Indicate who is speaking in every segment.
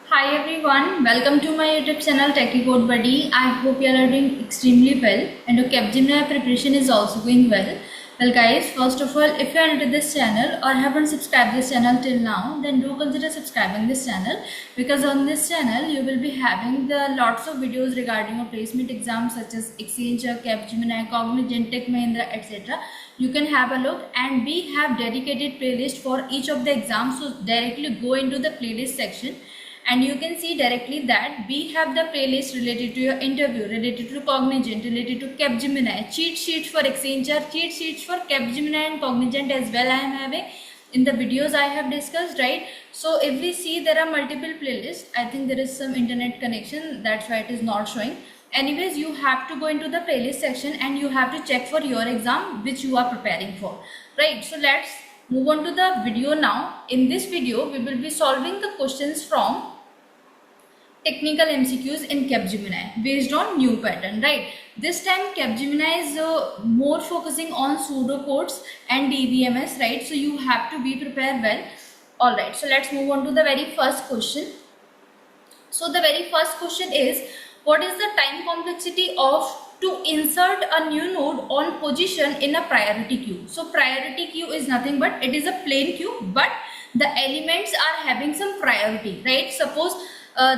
Speaker 1: Hi everyone, welcome to my YouTube channel Techie Code Buddy. I hope you are doing extremely well and your Capgemini preparation is also going well. Well guys, first of all, if you are new to this channel or haven't subscribed this channel till now, then do consider subscribing this channel, because on this channel you will be having the lots of videos regarding your placement exams such as Accenture, Capgemini, Cognizant, Tech Mahindra, etc. You can have a look, and we have dedicated playlist for each of the exams, so directly go into the playlist section and you can see directly that we have the playlist related to your interview, related to Cognizant, related to Capgemini, cheat sheets for Accenture, cheat sheets for Capgemini and Cognizant as well I am having in the videos I have discussed, right? So if we see, there are multiple playlists. I think there is some internet connection, that's why it is not showing. Anyways, you have to go into the playlist section and you have to check for your exam which you are preparing for, right? So let's move on to the video now. In this video we will be solving the questions from technical MCQs in Capgemini based on new pattern, right? This time Capgemini is more focusing on pseudocodes and DBMS, right? So you have to be prepared well. All right, so let's move on to the very first question. So the very first question is, what is the time complexity of to insert a new node on position in a priority queue? So priority queue is nothing but it is a plain queue, but the elements are having some priority, right? Suppose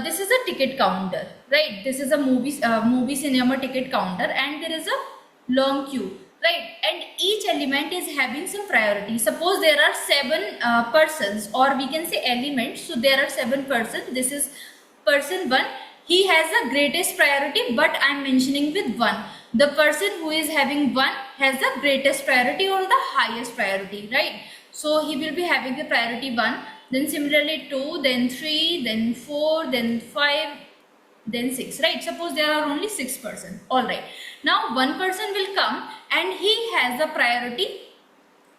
Speaker 1: this is a ticket counter, right? This is a movie cinema ticket counter, and there is a long queue, right? And each element is having some priority. Suppose there are 7 persons, or we can say elements. So there are 7 persons. This is person 1. He has the greatest priority, but I am mentioning with 1. The person who is having 1 has the greatest priority or the highest priority, right? So he will be having the priority 1. Then similarly 2, then 3, then 4, then 5, then 6, right? Suppose there are only 6 persons. All right. Now one person will come and he has the priority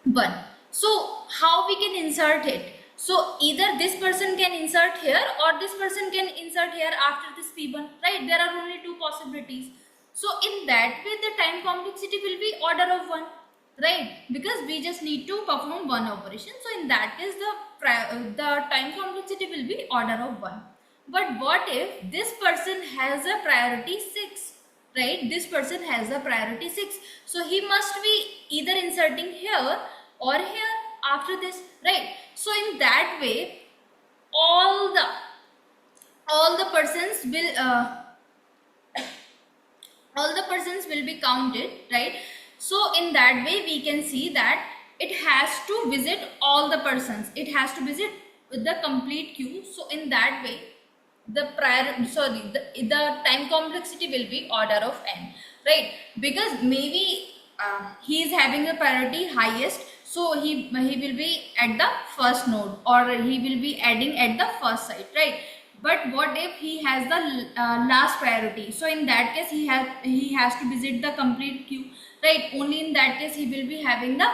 Speaker 1: 1. So how we can insert it? So either this person can insert here or this person can insert here after this P1, right? There are only 2 possibilities. So in that way the time complexity will be order of 1, right? Because we just need to perform 1 operation. So in that case the time complexity will be order of 1. But what if this person has a priority 6, right? This person has a priority 6. So he must be either inserting here or here after this, right? So in that way all the persons will be counted, right? So in that way we can see that it has to visit all the persons, it has to visit the complete queue. So in that way the time complexity will be order of n, right? Because maybe he is having a priority highest, so he will be at the first node, or he will be adding at the first site, right? But what if he has the last priority? So in that case he has to visit the complete queue, right? Only in that case he will be having the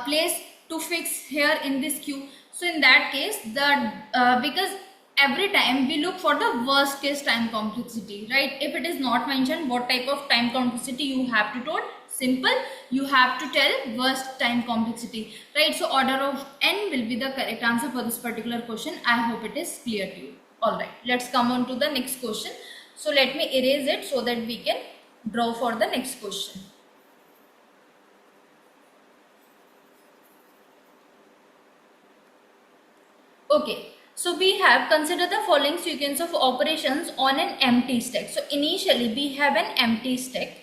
Speaker 1: place to fix here in this queue. So in that case because every time we look for the worst case time complexity, right? If it is not mentioned what type of time complexity you have to told, simple, you have to tell worst time complexity, right? So order of n will be the correct answer for this particular question. I hope it is clear to you. All right, let's come on to the next question. So let me erase it so that we can draw for the next question. Okay, so we have considered the following sequence of operations on an empty stack. So initially we have an empty stack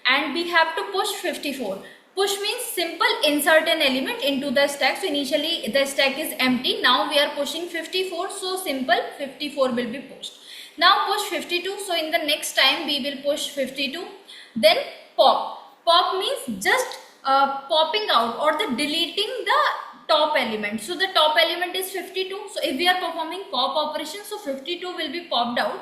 Speaker 1: and we have to push 54. Push means simple insert an element into the stack. So initially the stack is empty. Now we are pushing 54. So simple 54 will be pushed. Now push 52. So in the next time we will push 52. Then pop. Pop means just popping out or the deleting the top element. So the top element is 52. So if we are performing pop operation, so 52 will be popped out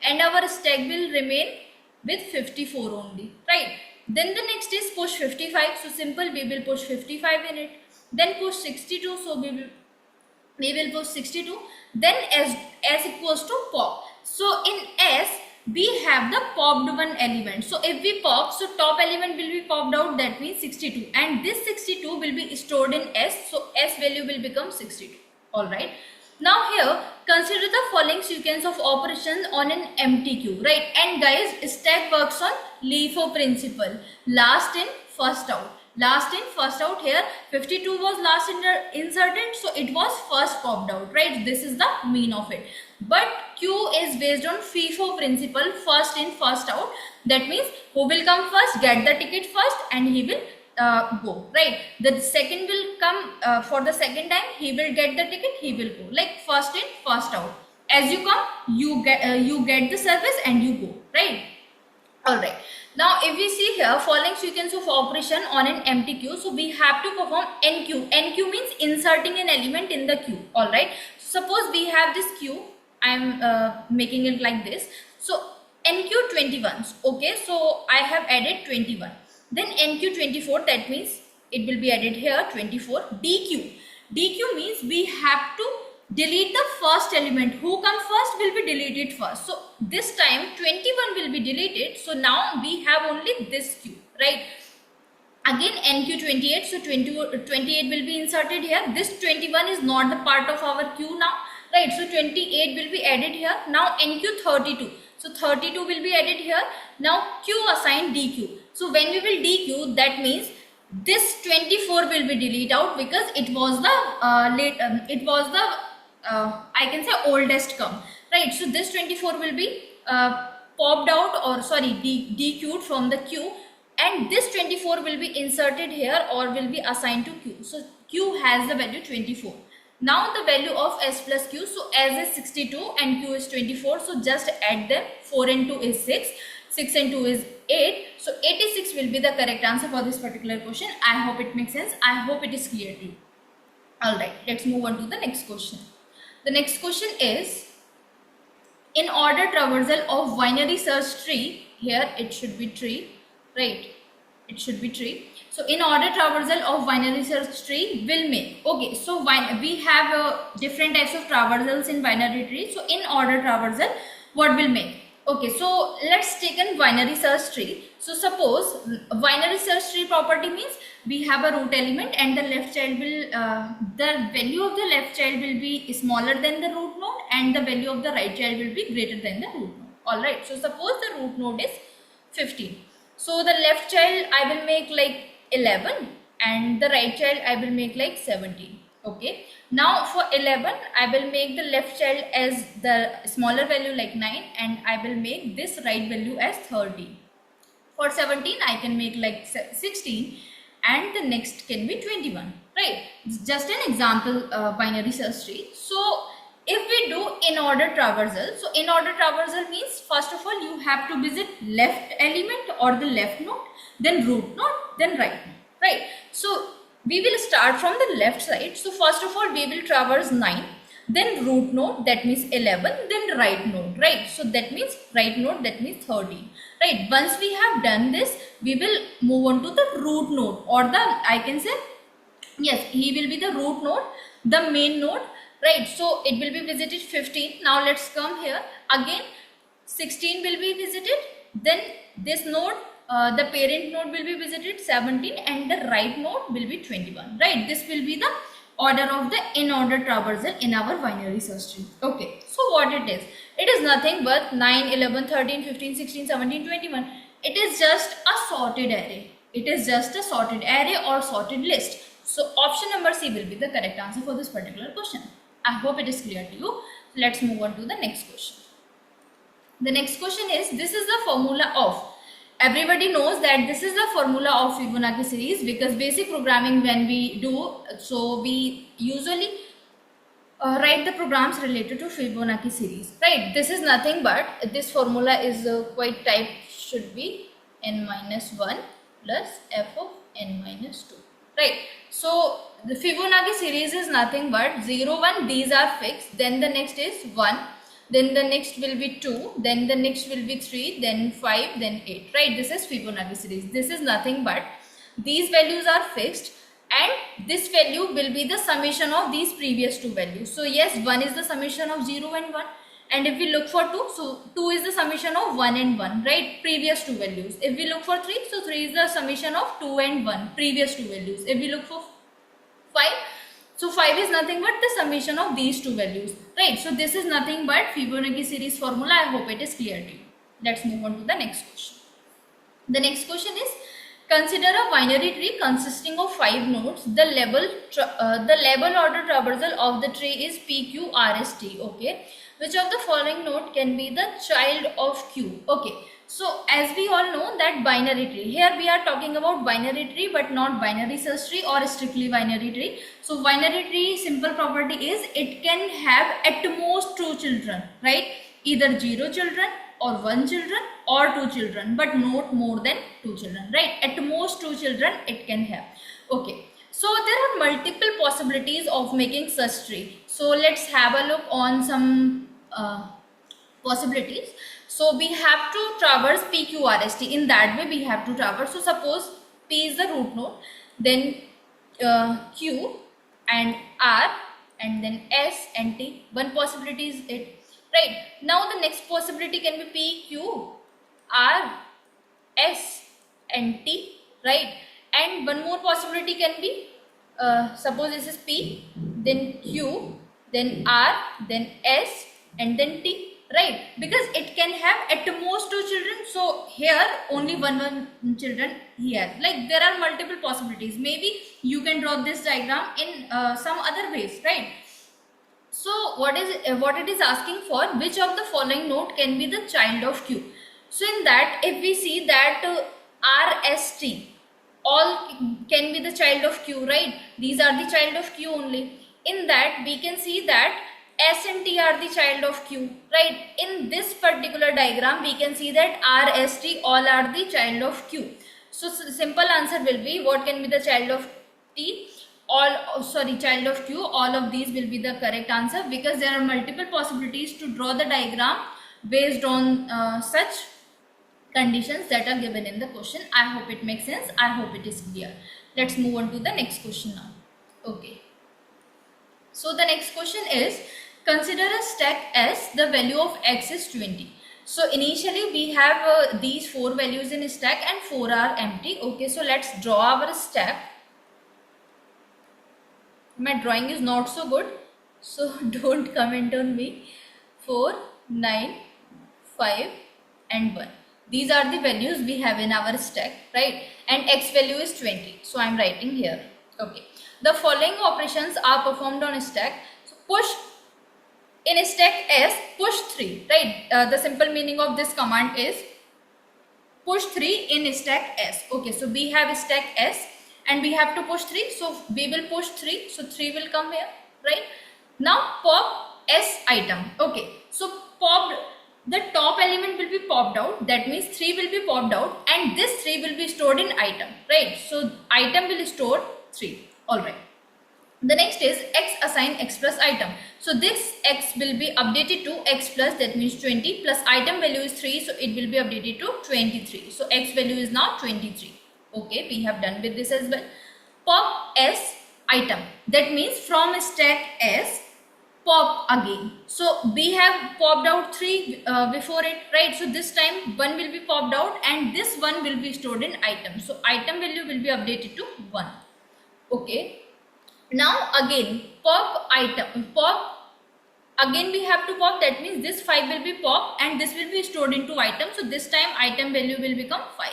Speaker 1: and our stack will remain with 54 only, right? Then the next is push 55. So simple, we will push 55 in it. Then push 62. So we will push 62. Then S equals to pop. So in S we have the popped one element. So if we pop, so top element will be popped out, that means 62, and this 62 will be stored in S. So S value will become 62. All right. Now here, consider the following sequence of operations on an empty queue, right? And guys, stack works on LIFO principle, last in first out. Last in first out. Here 52 was last inserted, so it was first popped out, right? This is the mean of it. But queue is based on FIFO principle, first in first out. That means who will come first, get the ticket first, and he will go, right? The second will come for the second time, he will get the ticket, he will go, like first in first out. As you come, you get the service and you go, right? All right. Now if we see here, following sequence of operation on an empty queue, so we have to perform NQ. NQ means inserting an element in the queue. All right. Suppose we have this queue, I am making it like this. So NQ 21, okay, so I have added 21. Then NQ 24, that means it will be added here 24. DQ. DQ means we have to delete the first element. Who comes first will be deleted first. So this time 21 will be deleted. So now we have only this queue, right? Again NQ 28. So 28 will be inserted here. This 21 is not the part of our queue now, right? So 28 will be added here. Now NQ 32. So 32 will be added here. Now Q assigned DQ. So when we will DQ, that means this 24 will be deleted out because it was the I can say oldest come, right? So this 24 will be popped out, or sorry, DQ'd from the queue, and this 24 will be inserted here or will be assigned to Q. So Q has the value 24. Now the value of S plus Q, so S is 62 and Q is 24, so just add them. 4 and 2 is 6, 6 and 2 is 8, so 86 will be the correct answer for this particular question. I hope it makes sense. I hope it is clear to you. Alright, let's move on to the next question. The next question is, in order traversal of binary search tree, here it should be tree, right? It should be tree. So in order traversal of binary search tree will make, okay, so we have different types of traversals in binary tree. So in order traversal, what will make? Okay, so let's take a binary search tree. So suppose binary search tree property means we have a root element and the left child will, the value of the left child will be smaller than the root node and the value of the right child will be greater than the root node. Alright, so suppose the root node is 15. So the left child I will make like 11 and the right child I will make like 17. Okay, now for 11 I will make the left child as the smaller value like 9 and I will make this right value as 30. For 17 I can make like 16 and the next can be 21, right? Just an example binary search tree. So if we do in order traversal, so in order traversal means first of all you have to visit left element or the left node, then root node, then right node, right? So we will start from the left side. So first of all we will traverse 9, then root node, that means 11, then right node, right? So that means right node, that means 13, right? Once we have done this, we will move on to the root node, or the, I can say, yes, he will be the root node, the main node, right? So it will be visited 15. Now let's come here again, 16 will be visited, then this node, the parent node will be visited 17 and the right node will be 21, right? This will be the order of the in order traversal in our binary search tree. Okay, so what it is nothing but 9, 11, 13, 15, 16, 17, 21. It is just a sorted array. It is just a sorted array or sorted list. So option number C will be the correct answer for this particular question. I hope it is clear to you. Let's move on to the next question. The next question is, this is the formula of, everybody knows that this is the formula of Fibonacci series, because basic programming when we do, so we usually write the programs related to Fibonacci series, right? This is nothing but, this formula is quite type should be n minus 1 plus f of n minus 2, right? So the Fibonacci series is nothing but 0, 1, these are fixed, then the next is 1, then the next will be 2, then the next will be 3, then 5, then 8, right? This is Fibonacci series. This is nothing but these values are fixed and this value will be the summation of these previous two values. So yes, 1 is the summation of 0 and 1, and if we look for 2, so 2 is the summation of 1 and 1, right? Previous two values. If we look for 3, so 3 is the summation of 2 and 1, previous two values. If we look for 5, So 5 is nothing but the summation of these two values, right? So this is nothing but Fibonacci series formula. I hope it is clear to you. Let's move on to the next question. The next question is, consider a binary tree consisting of 5 nodes. The label order traversal of the tree is PQRST. Okay, which of the following node can be the child of Q? Okay, so as we all know that binary tree, here we are talking about binary tree but not binary search tree or strictly binary tree. So binary tree simple property is it can have at most 2 children, right? Either 0 children or 1 children or 2 children, but not more than 2 children, right? At most 2 children it can have. Okay, so there are multiple possibilities of making such tree. So let's have a look on some possibilities. So we have to traverse PQRST. In that way we have to traverse. So suppose P is the root node, then Q and R and then S and T. One possibility is it, right? Now the next possibility can be P, Q, R, S and T, right? And one more possibility can be suppose this is P, then Q, then R, then S and then T, right? Because it can have at most 2 children, so here only one children here. Like there are multiple possibilities. Maybe you can draw this diagram in some other ways, right? So what it is asking for, which of the following node can be the child of Q? So in that, if we see that RST all can be the child of Q, right? These are the child of Q only. In that we can see that S and T are the child of Q, right? In this particular diagram we can see that R, S, T all are the child of Q. So simple answer will be, what can be the child of T? Child of Q. All of these will be the correct answer, because there are multiple possibilities to draw the diagram based on such conditions that are given in the question. I hope it makes sense. I hope it is clear. Let's move on to the next question now. Okay, so the next question is, consider a stack S. The value of X is 20. So initially we have these 4 values in a stack and 4 are empty. Okay, so let's draw our stack. My drawing is not so good, so don't comment on me. 4, 9, 5 and 1. These are the values we have in our stack, right? And X value is 20. So I am writing here. Okay. The following operations are performed on a stack. So push in a stack S, push 3, right? The simple meaning of this command is push 3 in a stack S. Okay, so we have a stack S and we have to push 3. So we will push 3. So 3 will come here, right? Now pop S item. Okay, so popped, the top element will be popped out. That means 3 will be popped out and this 3 will be stored in item, right? So item will store 3. Alright. The next is X assign X plus item. So this X will be updated to X plus, that means 20, plus item value is 3. So it will be updated to 23. So X value is now 23. Okay, we have done with this as well. Pop S item. That means from stack S, pop again. So we have popped out 3 before it, right? So this time 1 will be popped out and this 1 will be stored in item. So item value will be updated to 1. Okay. Now again pop item, pop again we have to pop. That means this 5 will be popped and this will be stored into item. So this time item value will become 5.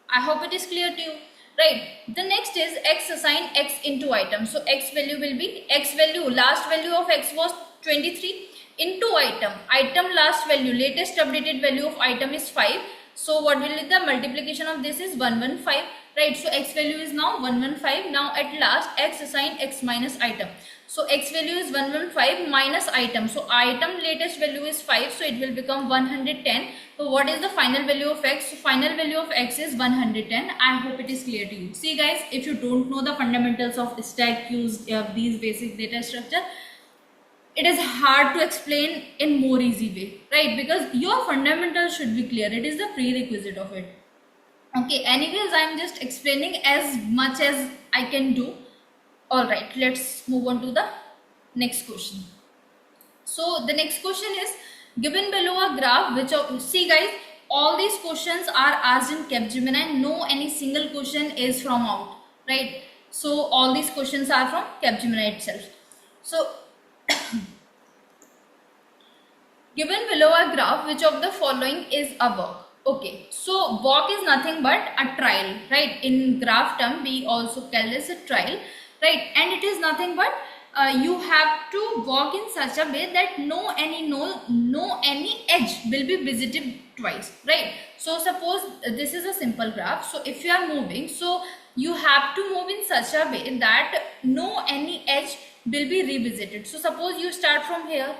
Speaker 1: I hope it is clear to you, right? The next is X assign X into item. So X value will be X value, last value of X was 23, into item. Item last value, latest updated value of item is 5. So what will be the multiplication of this is 115, right? So X value is now 115. Now at last X assign X minus item. So X value is 115 minus item. So item latest value is 5. So it will become 110. So what is the final value of X? So final value of X is 110. I hope it is clear to you. See guys, if you don't know the fundamentals of stack, use these basic data structure, it is hard to explain in more easy way, right? Because your fundamentals should be clear. It is the prerequisite of it. Okay, anyways, I am just explaining as much as I can do. Alright, let's move on to the next question. So the next question is, given below a graph which of, see guys, all these questions are asked in Capgemini. No any single question is from out, right? So all these questions are from Capgemini itself. So given below a graph, which of the following is a walk? Okay, so walk is nothing but a trial, right? In graph term, we also call this a trial, right? And it is nothing but you have to walk in such a way that no any edge will be visited twice, right? So suppose this is a simple graph. So if you are moving, so you have to move in such a way that no any edge will be revisited. So suppose you start from here,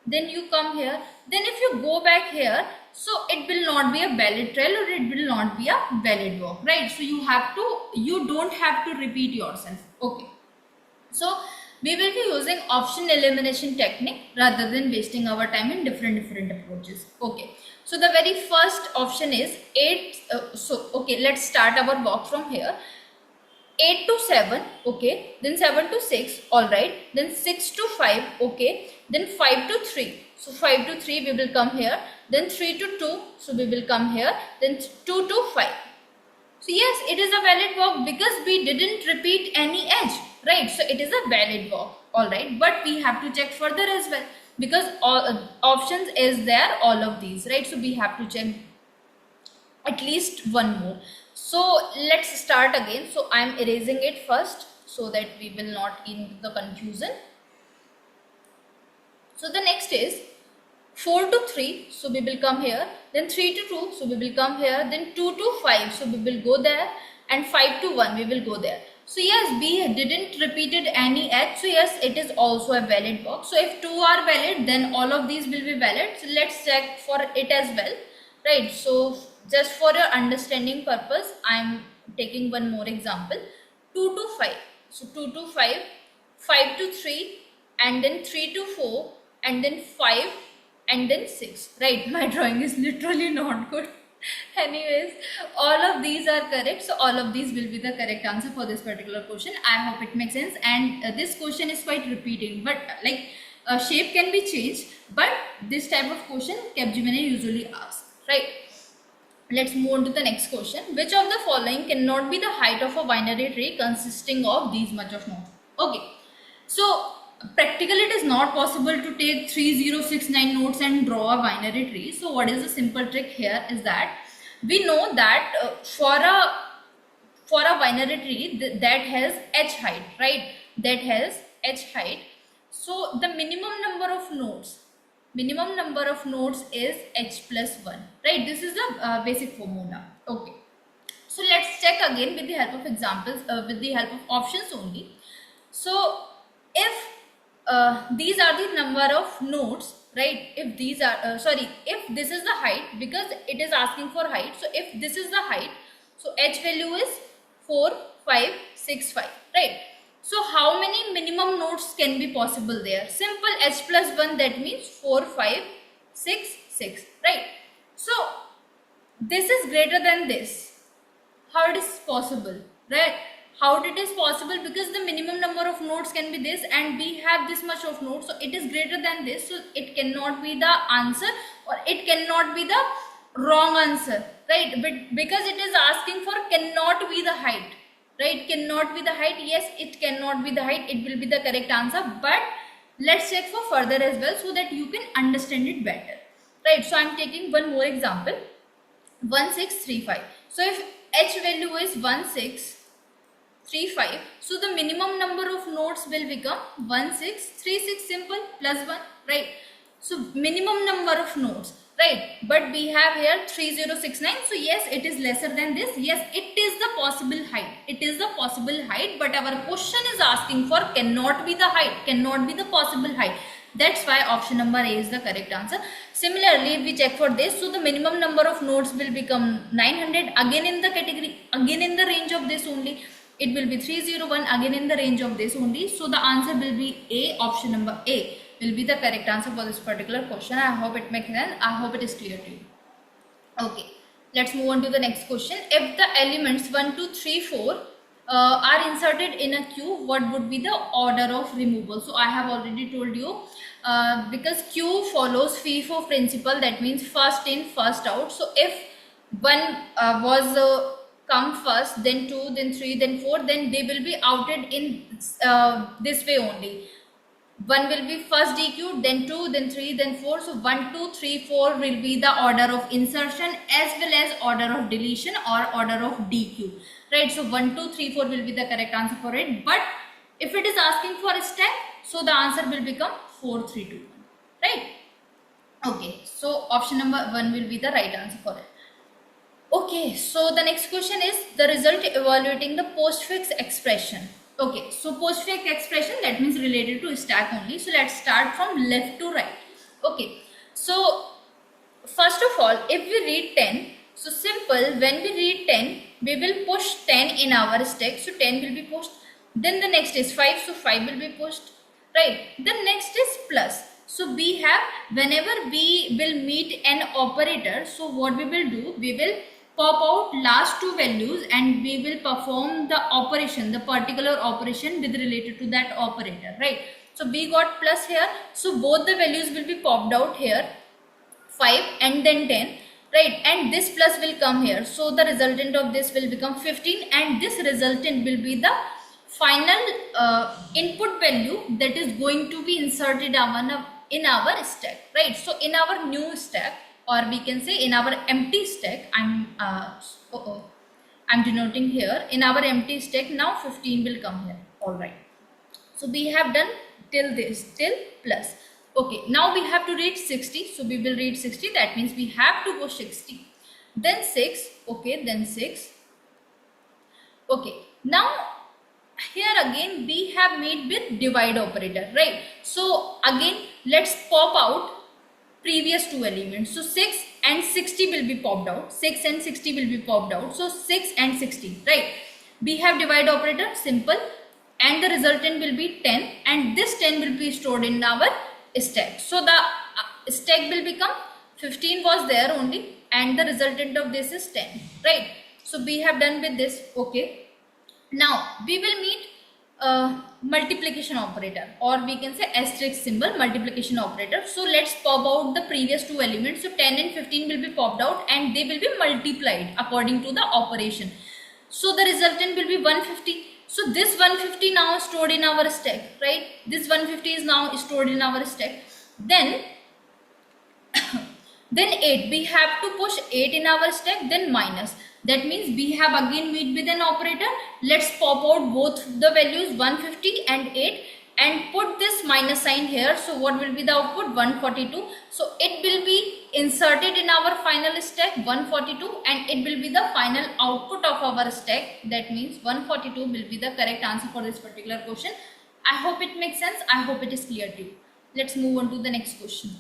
Speaker 1: then you come here, then if you go back here, so it will not be a valid trail or it will not be a valid walk, right? So you don't have to repeat yourself. Okay, so we will be using option elimination technique rather than wasting our time in different approaches. Okay, so the very first option is 8. Okay, let's start our walk from here. 8 to 7, okay, then 7 to 6, all right, then 6 to 5, okay, then 5 to 3, so 5 to 3 we will come here, then 3 to 2, so we will come here, then 2 to 5. So yes, it is a valid walk because we didn't repeat any edge, right? So it is a valid walk, all right, but we have to check further as well because all options is there, all of these, right? So we have to check at least one more. So let's start again. So I am erasing it first so that we will not in the confusion. So the next is 4 to 3, so we will come here, then 3 to 2, so we will come here, then 2 to 5, so we will go there, and 5 to 1, we will go there. So yes, we didn't repeated any edge, so yes, it is also a valid walk. So if 2 are valid, then all of these will be valid. So let's check for it as well, right? So just for your understanding purpose, I am taking one more example. 2 to 5, so 2 to 5, 5 to 3, and then 3 to 4, and then 5, and then 6, right? My drawing is literally not good. Anyways, all of these are correct, so all of these will be the correct answer for this particular question. I hope it makes sense, and this question is quite repeating, but like shape can be changed, but this type of question Capgemini usually asks, right? Let's move on to the next question. Which of the following cannot be the height of a binary tree consisting of these much of nodes? Okay, so practically it is not possible to take 3069 nodes and draw a binary tree. So what is the simple trick here is that we know that for a binary tree that has h height, right? That has h height. So the minimum number of nodes is h plus 1, right? This is the basic formula. Okay, so let's check again with the help of examples, with the help of options only. So if these are the number of nodes, right? If these are if this is the height, because it is asking for height, so if this is the height, so h value is 4 5 6 5, right? So how many minimum nodes can be possible there? Simple, h plus 1, that means 4 5 6 6, right? So this is greater than this. How it is possible, right? How it is possible? Because the minimum number of nodes can be this, and we have this much of nodes, so it is greater than this, so it cannot be the answer, or it cannot be the wrong answer, right? But because it is asking for cannot be the height, right? Cannot be the height. Yes, it cannot be the height, it will be the correct answer, but let's check for further as well so that you can understand it better, right? So I'm taking one more example. 1635. So if h value is 1635, so the minimum number of nodes will become 1636, simple, plus 1, right? So minimum number of nodes, right? But we have here 3069, so yes, it is lesser than this. Yes, it is the possible height, it is the possible height, but our question is asking for cannot be the height, cannot be the possible height. That's why option number A is the correct answer. Similarly, if we check for this, so the minimum number of nodes will become 900, again in the category, again in the range of this only. It will be 301, again in the range of this only. So the answer will be A, option number A will be the correct answer for this particular question. I hope it makes sense. I hope it is clear to you. Okay, let's move on to the next question. If the elements 1, 2, 3, 4 are inserted in a queue, what would be the order of removal? So I have already told you, because queue follows FIFO principle, that means first in first out. So if one was come first, then 2, then 3, then 4, then they will be outed in this way only. 1 will be first DQ, then 2, then 3, then 4. So 1, 2, 3, 4 will be the order of insertion as well as order of deletion or order of DQ. Right? So 1, 2, 3, 4 will be the correct answer for it. But if it is asking for a stack, so the answer will become 4, 3, 2, 1. Right? Okay. So option number 1 will be the right answer for it. Okay. So the next question is the result evaluating the postfix expression. Okay, so postfix expression, that means related to stack only. So let's start from left to right. Okay, so first of all, if we read 10, so simple, when we read 10, we will push 10 in our stack. So 10 will be pushed. Then the next is 5, so 5 will be pushed. Right, then next is plus. So we have, whenever we will meet an operator, so what we will do, we will pop out last two values and we will perform the operation, the particular operation with related to that operator, right? So we got plus here, so both the values will be popped out here, 5 and then 10, right? And this plus will come here, so the resultant of this will become 15 and this resultant will be the final input value that is going to be inserted in our stack, right? So in our new stack, or we can say in our empty stack, I'm denoting here, in our empty stack now 15 will come here. All right, so we have done till this, till plus. Okay, now we have to reach 60, so we will read 60, that means we have to go 60, then 6, okay, then 6. Okay, now here again we have made with divide operator, right? So again let's pop out previous two elements. So 6 and 60 will be popped out. 6 and 60 will be popped out. So 6 and 60, right? We have divide operator, simple, and the resultant will be 10 and this 10 will be stored in our stack. So the stack will become 15 was there only and the resultant of this is 10, right? So we have done with this. Okay. Now we will meet multiplication operator, or we can say asterisk symbol, multiplication operator. So let's pop out the previous two elements. So 10 and 15 will be popped out and they will be multiplied according to the operation. So the resultant will be 150. So this 150 now is stored in our stack, right? This 150 is now stored in our stack. Then 8, we have to push 8 in our stack, then minus. That means we have again meet with an operator. Let's pop out both the values 150 and 8 and put this minus sign here. So what will be the output? 142. So it will be inserted in our final stack 142 and it will be the final output of our stack. That means 142 will be the correct answer for this particular question. I hope it makes sense. I hope it is clear to you. Let's move on to the next question.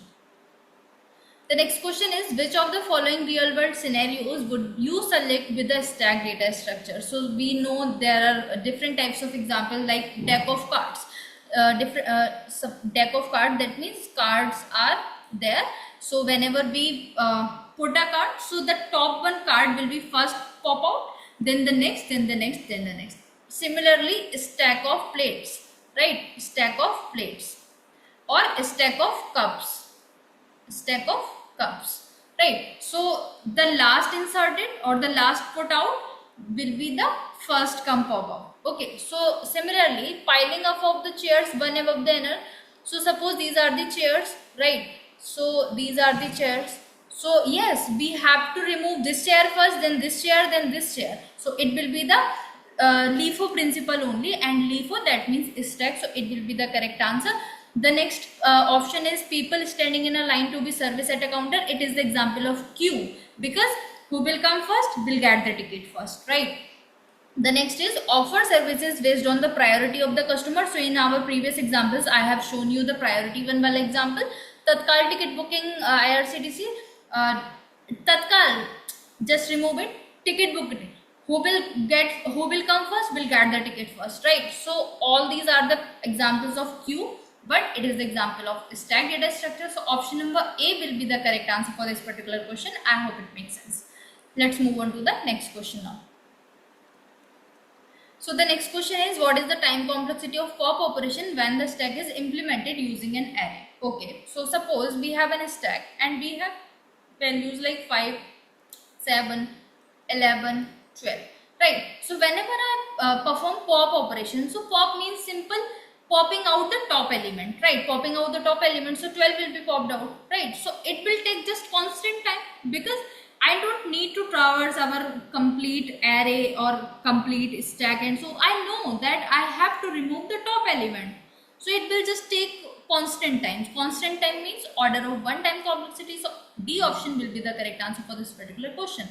Speaker 1: The next question is, which of the following real world scenarios would you select with the stack data structure? So we know there are different types of examples like deck of cards. Deck of cards, that means cards are there. So whenever we put a card, so the top one card will be first pop out, then the next, then the next, then the next. Similarly, stack of plates, right? Stack of plates or stack of cups. Stack of cups, right? So the last inserted or the last put out will be the first come pop out. Okay, so similarly piling up of the chairs one above the other. So suppose these are the chairs, right? So these are the chairs. So yes, we have to remove this chair first, then this chair, then this chair. So it will be the LIFO principle only, and LIFO, that means stack. So it will be the correct answer. The next option is people standing in a line to be serviced at a counter. It is the example of queue, because who will come first will get the ticket first, right? The next is offer services based on the priority of the customer. So in our previous examples, I have shown you the priority one well example. Tatkal ticket booking, IRCTC, Tatkal, just remove it, ticket booking. Who will come first will get the ticket first, right? So all these are the examples of queue, but it is the example of stack data structure. So option number A will be the correct answer for this particular question. I hope it makes sense. Let's move on to the next question now. So the next question is, what is the time complexity of pop operation when the stack is implemented using an array? Okay, so suppose we have a stack and we have values like 5, 7, 11, 12. right? So whenever I perform pop operation, so pop means simple popping out the top element, right? Popping out the top element, so 12 will be popped out, right? So it will take just constant time, because I don't need to traverse our complete array or complete stack, and so I know that I have to remove the top element. So it will just take constant time. Constant time means order of one time complexity. So D option will be the correct answer for this particular question.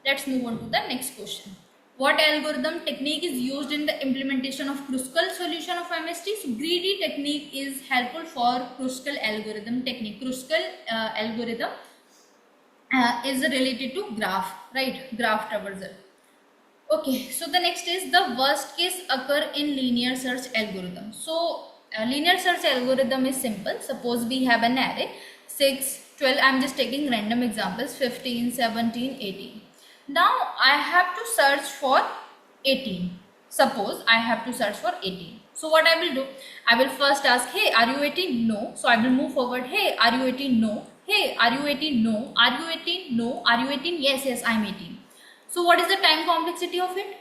Speaker 1: Let's move on to the next question. What algorithm technique is used in the implementation of Kruskal solution of MST? So greedy technique is helpful for Kruskal algorithm technique. Kruskal algorithm is related to graph, right? Graph traversal. Okay, so the next is the worst case occur in linear search algorithm. So linear search algorithm is simple. Suppose we have an array 6, 12, I am just taking random examples, 15, 17, 18. Now I have to search for 18. Suppose I have to search for 18. So what I will do? I will first ask, hey, are you 18? No. So I will move forward. Hey, are you 18? No. Hey, are you 18? No. Are you 18? No. Are you 18? Yes, yes, I am 18. So what is the time complexity of it?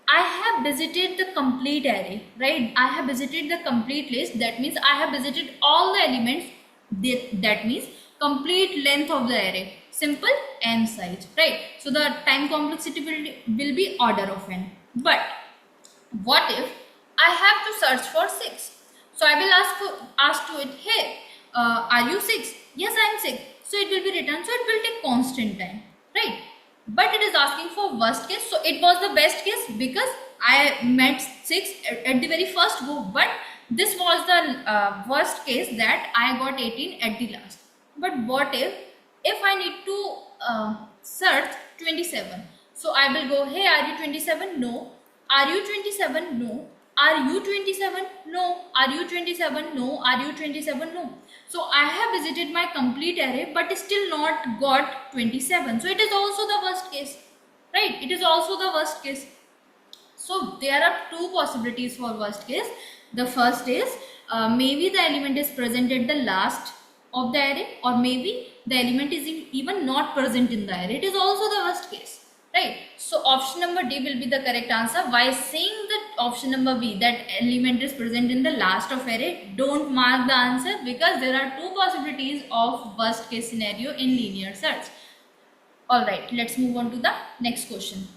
Speaker 1: I have visited the complete array, right? I have visited the complete list. That means I have visited all the elements. That means complete length of the array. Simple, n size, right? So the time complexity will be order of n. But what if I have to search for 6? So I will ask to it, hey, are you 6? Yes, I am 6. So it will be written. So it will take constant time, right? But it is asking for worst case. So it was the best case because I met 6 at the very first go. But this was the worst case that I got 18 at the last. But what if I need to search 27? So I will go, hey, are you 27? No. Are you 27? No. Are you 27? No. Are you 27? No. Are you 27? No. So I have visited my complete array but still not got 27. So it is also the worst case, right? It is also the worst case. So there are two possibilities for worst case. The first is maybe the element is present at the last of the array, or maybe the element is even not present in the array. It is also the worst case, right? So option number D will be the correct answer. While saying the option number B, that element is present in the last of array, don't mark the answer, because there are two possibilities of worst case scenario in linear search. Alright, let's move on to the next question.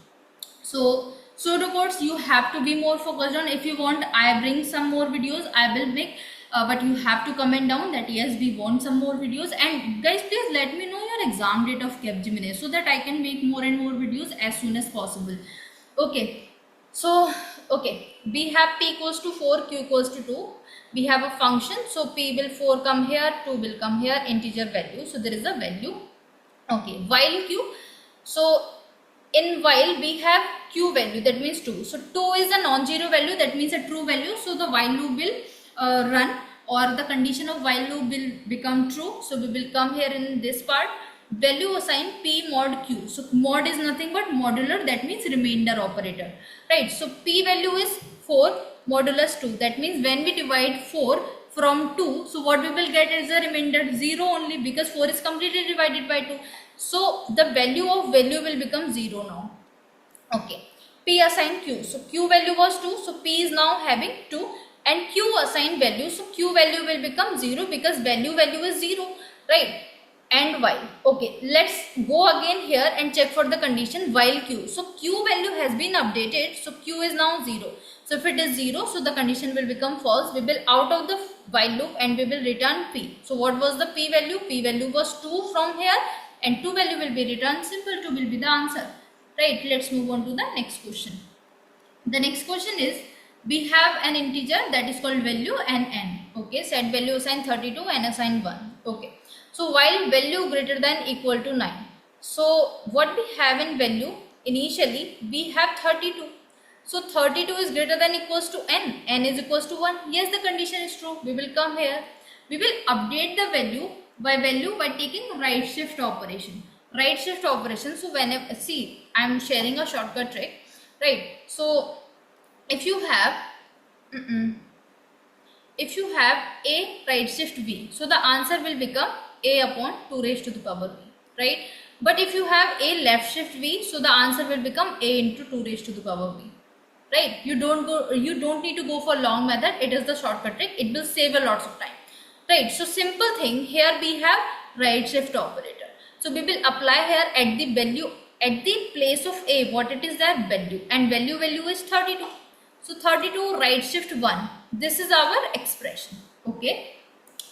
Speaker 1: So pseudocodes you have to be more focused on. If you want, I bring some more videos, I will make, but you have to comment down that yes, we want some more videos. And guys, please let me know your exam date of Capgemini so that I can make more and more videos as soon as possible. Okay, so okay, we have p equals to 4, q equals to 2. We have a function, so p will 4 come here, 2 will come here, integer value. So there is a value. Okay, while q, so in while we have q value, that means 2. So 2 is a non-zero value, that means a true value. So the while loop will run, or the condition of while loop will become true. So we will come here in this part, value assign p mod q. So mod is nothing but modular, that means remainder operator, right? So p value is 4 modulus 2, that means when we divide 4 from 2, so what we will get is a remainder 0 only, because 4 is completely divided by 2. So the value of value will become 0 now. Okay, p assign q, so q value was 2, so p is now having 2, and q assign value, so q value will become 0 because value is 0, right? And while, okay, let's go again here and check for the condition while q. So q value has been updated, so q is now 0. So if it is 0, so the condition will become false. We will out of the while loop and we will return p. So what was the p value? P value was 2 from here, and 2 value will be returned. Simple, 2 will be the answer, right? Let's move on to the next question. The next question is, we have an integer that is called value and n. Okay, set value assign 32, n assign 1. Okay, so while value greater than equal to 9, so what we have in value initially, we have 32. So 32 is greater than equals to n is equals to 1. Yes, the condition is true. We will come here, we will update the value by taking right shift operation. Right shift operation, so whenever, see, I am sharing a shortcut trick, right? So if you have a right shift v, so the answer will become a upon 2 raised to the power v, right? But if you have a left shift v, so the answer will become a into 2 raised to the power v. Right? You don't need to go for long method. It is the shortcut trick. It will save a lots of time. Right? So simple thing. Here we have right shift operator. So we will apply here at the value, at the place of a, what it is that value, and value is 32. So 32 right shift 1. This is our expression. Okay.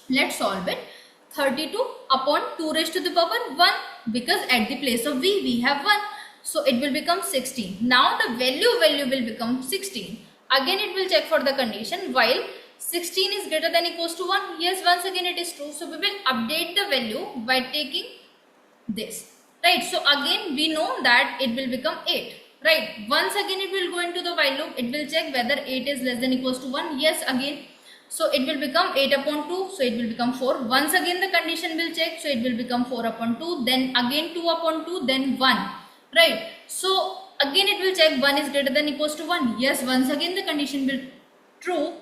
Speaker 1: Let's solve it. 32 upon 2 raised to the power 1, because at the place of v we have 1. So it will become 16. Now the value will become 16. Again it will check for the condition while 16 is greater than equals to 1. Yes, once again it is true. So we will update the value by taking this. Right. So again we know that it will become 8. Right. Once again it will go into the while loop. It will check whether 8 is less than equals to 1. Yes, again. So it will become 8 upon 2. So it will become 4. Once again the condition will check. So it will become 4 upon 2. Then again 2 upon 2. Then 1. Right. So again it will check 1 is greater than equals to 1. Yes, once again the condition will true.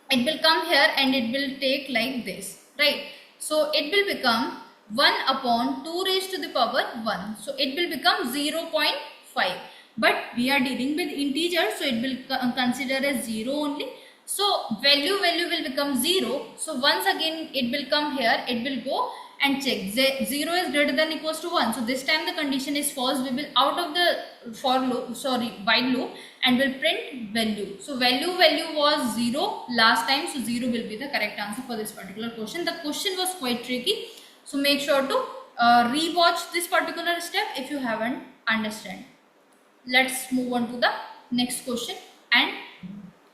Speaker 1: It will come here and it will take like this. Right. So it will become 1 upon 2 raised to the power 1. So it will become 0.5. But we are dealing with integers. So it will consider as 0 only. So value will become 0. So once again it will come here. It will go and check 0 is greater than equals to 1. So this time the condition is false. We will out of the for loop, while loop, and will print value. So value was 0 last time. So 0 will be the correct answer for this particular question. The question was quite tricky. So make sure to re-watch this particular step if you haven't understand. Let's move on to the next question. And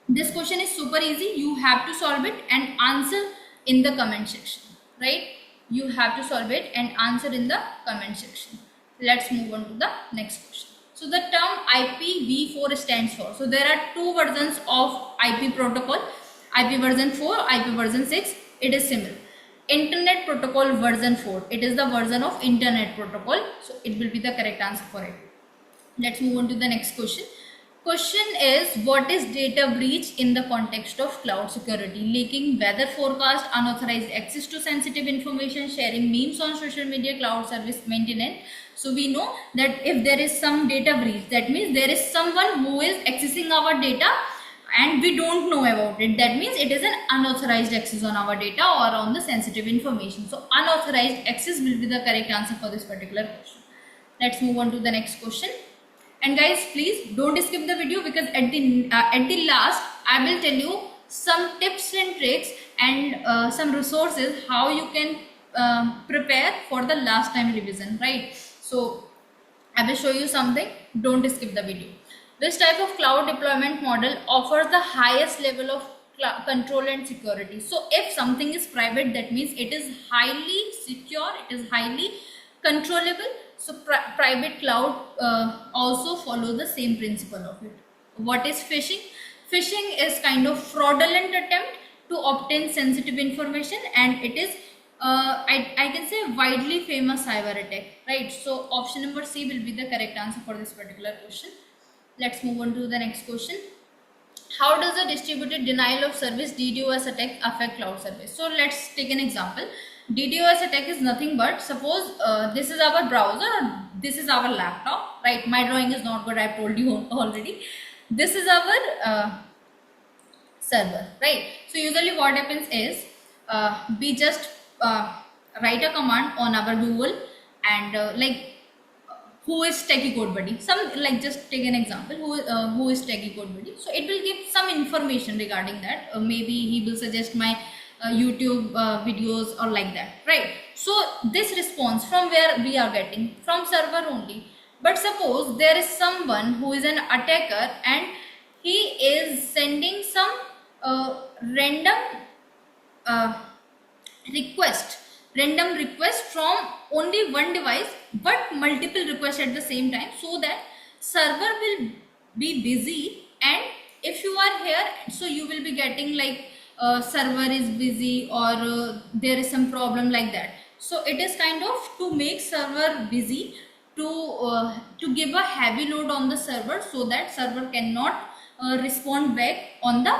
Speaker 1: this question is super easy. You have to solve it and answer in the comment section. Right? You have to solve it and answer in the comment section. Let's move on to the next question. So the term IPv4 stands for. So there are two versions of IP protocol. IP version 4, IP version 6. It is similar. Internet protocol version 4. It is the version of internet protocol. So it will be the correct answer for it. Let's move on to the next question. Question is, what is data breach in the context of cloud security? Leaking, weather forecast, unauthorized access to sensitive information, sharing memes on social media, cloud service maintenance. So we know that if there is some data breach, that means there is someone who is accessing our data and we don't know about it. That means it is an unauthorized access on our data or on the sensitive information. So unauthorized access will be the correct answer for this particular question. Let's move on to the next question. And guys, please don't skip the video, because at the last I will tell you some tips and tricks and some resources how you can prepare for the last time revision, right? So I will show you something. Don't skip the video. Which type of cloud deployment model offers the highest level of control and security? So if something is private, that means it is highly secure, it is highly controllable. So private cloud also follow the same principle of it. What is phishing? Phishing is kind of fraudulent attempt to obtain sensitive information, and it is I can say widely famous cyber attack, right? So option number C will be the correct answer for this particular question. Let's move on to the next question. How does the distributed denial of service DDoS attack affect cloud service? So let's take an example. DDoS attack is nothing but, suppose this is our browser or this is our laptop, right? My drawing is not good, I've told you already. This is our server, right? So usually what happens is we just write a command on our Google and like who is Techie Code Buddy? Some, like, just take an example. Who is Techie Code Buddy? So it will give some information regarding that. Maybe he will suggest my YouTube videos or like that, right? So this response from where we are getting? From server only. But suppose there is someone who is an attacker and he is sending some random request from only one device but multiple requests at the same time, so that server will be busy, and if you are here, so you will be getting like server is busy or there is some problem like that. So it is kind of to make server busy, to give a heavy load on the server so that server cannot respond back on the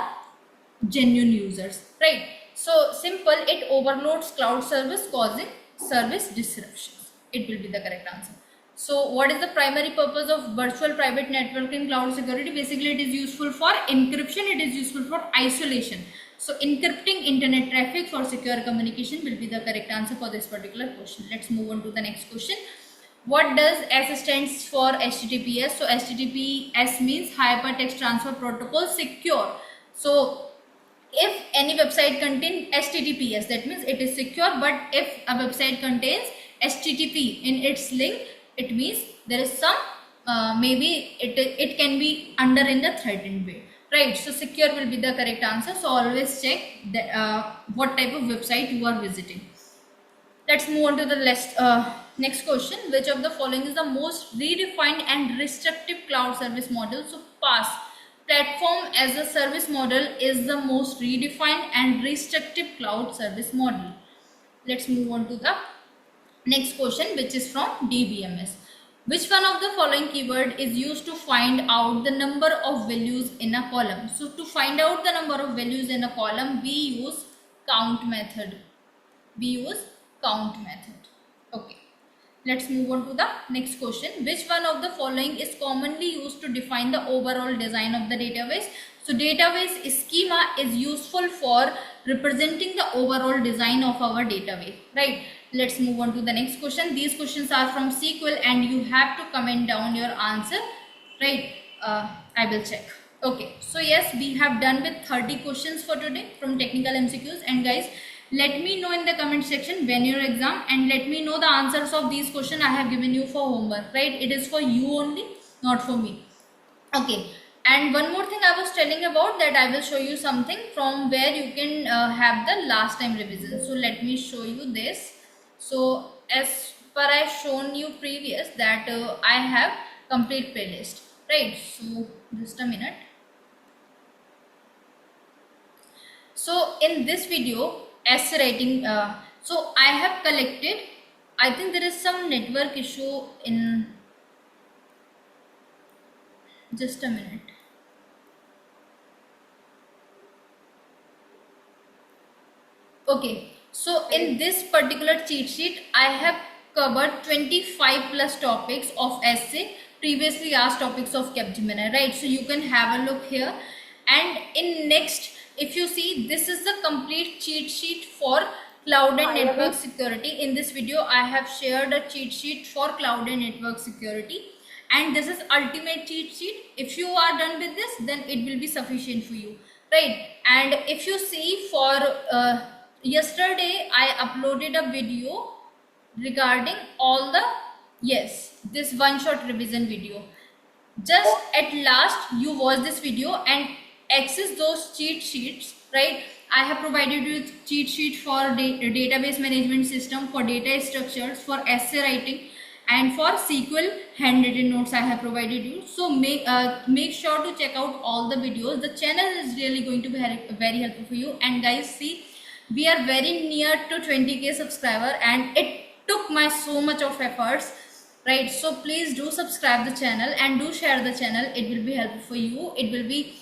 Speaker 1: genuine users, right? So simple, it overloads cloud service, causing service disruptions. it will be the correct answer. So what is the primary purpose of virtual private network in cloud security? Basically, it is useful for encryption, it is useful for isolation. So encrypting internet traffic for secure communication will be the correct answer for this particular question. Let's move on to the next question. What does S stands for HTTPS? So HTTPS means Hypertext Transfer Protocol Secure. So if any website contains HTTPS, that means it is secure. But if a website contains HTTP in its link, it means there is some maybe it can be under in the threatened way, right? So secure will be the correct answer. So always check what type of website you are visiting. Let's move on to the next question. Which of the following is the most redefined and restrictive cloud service model? So PaaS, platform as a service model, is the most redefined and restrictive cloud service model. Let's move on to the next question, which is from DBMS. Which one of the following keyword is used to find out the number of values in a column? So to find out the number of values in a column, we use count method. Okay, let's move on to the next question. Which one of the following is commonly used to define the overall design of the database? So database schema is useful for representing the overall design of our database, right? Let's move on to the next question. These questions are from SQL and you have to comment down your answer, right? I will check. Okay, so yes, we have done with 30 questions for today from technical MCQs. And guys, let me know in the comment section when your exam, and let me know the answers of these questions I have given you for homework, right? It is for you only, not for me. Okay, and one more thing I was telling about, that I will show you something from where you can have the last time revision. So let me show you this. So as per I have shown you previous that I have complete playlist, right? So just a minute. So in this video, essay writing, so I have collected, I think there is some network issue in, just a minute. Okay, so in this particular cheat sheet, I have covered 25 plus topics of essay, previously asked topics of Capgemini, right? So you can have a look here. And in next, if you see, this is the complete cheat sheet for cloud and network security. In this video, I have shared a cheat sheet for cloud and network security. And this is ultimate cheat sheet. If you are done with this, then it will be sufficient for you, right? And if you see, for yesterday I uploaded a video regarding all the, yes, this one shot revision video. Just at last you watch this video and access those cheat sheets, right? I have provided you with cheat sheet for database management system, for data structures, for essay writing, and for SQL handwritten notes I have provided you. So make sure to check out all the videos. The channel is really going to be very helpful for you. And guys, see, we are very near to 20k subscriber, and it took my so much of efforts, right? So please do subscribe the channel and do share the channel. It will be helpful for you. It will be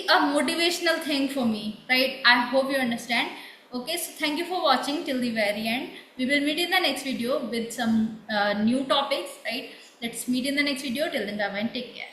Speaker 1: a motivational thing for me, right? I hope you understand. Okay, so thank you for watching till the very end. We will meet in the next video with some new topics, right? Let's meet in the next video. Till then, bye and take care.